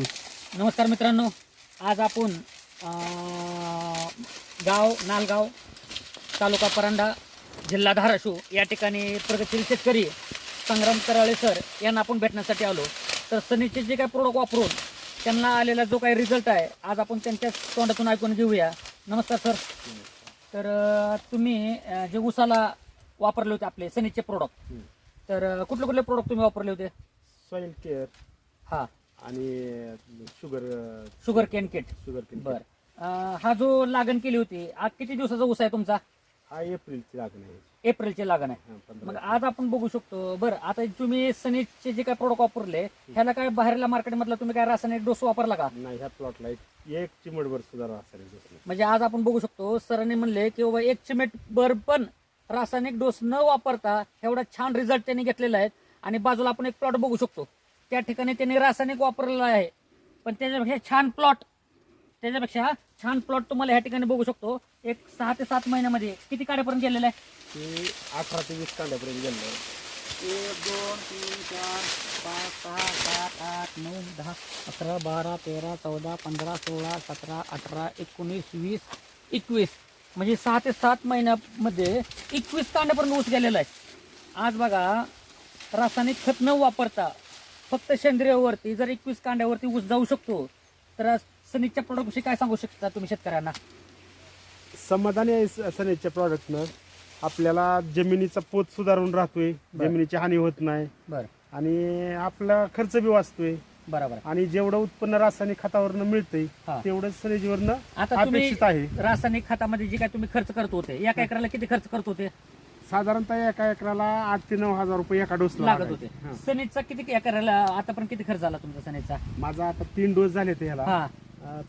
नमस्कार मित्रांनो, आज आपण गाव नालगाव, तालुका परांडा, जिल्हा धाराशिव या ठिकाणी प्रगतशील शेतकरी संग्राम कराळे सर यांना आपण भेटण्यासाठी आलो. तर सनीचे जे काही प्रोडक्ट वापरून त्यांना आलेला जो काही रिझल्ट आहे आज आपण त्यांच्या तोंडातून ऐकून घेऊया. नमस्कार सर. तर तुम्ही जे उसाला वापरले होते आपले सनीचे प्रोडक्ट, तर कुठले कुठले प्रोडक्ट तुम्ही वापरले होते? सॉइल केअर हा आणि शुगर केन किट. बर, हा जो लागण केली होती, आज किती दिवसाचा ऊस आहे तुमचा? हा एप्रिलची लागण आहे. एप्रिलची लागण आहे. 15 मग आज आपण बघू शकतो. बरं, आता तुम्ही सनीचे जे काय प्रोडक्ट वापरले ह्याला काय बाहेरला मार्केटमधला तुम्ही काय रासायनिक डोस वापरला का? नाही, ह्या प्लॉटला एक चिमटभर सुद्धा रासायनिक डोस नाही. म्हणजे आज आपण बघू शकतो सरांनी म्हणले की बाबा एक चिमेट भर पण रासायनिक डोस न वापरता एवढा छान रिझल्ट त्यांनी घेतलेला आहे. आणि बाजूला आपण एक प्लॉट बघू शकतो, त्या ठिकाणी त्यांनी रासायनिक वापरलेलं आहे, पण त्याच्यापेक्षा छान प्लॉट तुम्हाला ह्या ठिकाणी बघू शकतो. एक 6 ते 7 महिन्यामध्ये किती काड्यापर्यंत गेलेला आहे? ते 18 ते 20 कांड्यापर्यंत गेलं. 1 2 3 4 5 6 7 8 9 10 11 12 13 14 15 16 17 18 19 20 21, म्हणजे 6 ते 7 महिन्यामध्ये 21 कांड्यापर्यंत ऊस गेलेला आहे. आज बघा, रासायनिक खत न वापरता फक्त सेंद्रियवरती जर 21 कांड्यावरती ऊस जाऊ शकतो, तर सनीच्या प्रोडक्टविषयी काय सांगू शकता तुम्ही शेतकऱ्यांना? समाधानी आहे सनेजच्या प्रॉडक्टनं. आपल्याला जमिनीचा पोत सुधारून राहतोय, जमिनीची हानी होत नाही बरं, आणि आपला खर्च बी वाचतोय. बरोबर. आणि जेवढं उत्पन्न रासायनिक खतावरनं मिळतंय तेवढंच सनेजवरनं आता तुम्ही अपेक्षित आहे. रासायनिक खतामध्ये जे काय तुम्ही खर्च करत होते, एका एकराला किती खर्च करत होते? साधारणतः एका एकराला 8 ते 9 हजार रुपये एका डोसला लागत होते. सनीचा किती एकराला आतापर्यंत किती खर्च झाला तुमचा सनीचा? माझा आता 3 डोस झाले ते ह्याला. हा,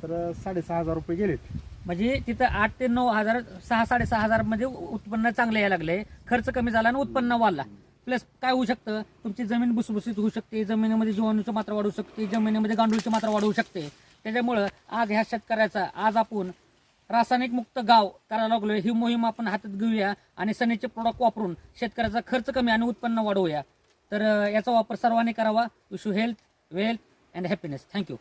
तर 6,500 रुपये गेलेत. म्हणजे तिथं 8 ते 9 हजार, 6-6.5 मध्ये उत्पन्न चांगलं यायला लागले, खर्च कमी झाला आणि उत्पन्न वाढला. प्लस काय होऊ शकतं, तुमची जमीन भुसभुशीत होऊ शकते, जमिनीमध्ये जीवाणूची मात्रा वाढू शकते, जमिनीमध्ये गांडूळची मात्रा वाढवू शकते. त्याच्यामुळं आज ह्या शेतकऱ्याचा आज आपण रासायनिक मुक्त गाव करायला लागलोय. ही मोहीम आपण हातात घेऊया आणि सनीचे प्रोडक्ट वापरून शेतकऱ्याचा खर्च कमी आणि उत्पन्न वाढवूया. तर याचा वापर सर्वांनी करावा. Wish you health, wealth and happiness. Thank you.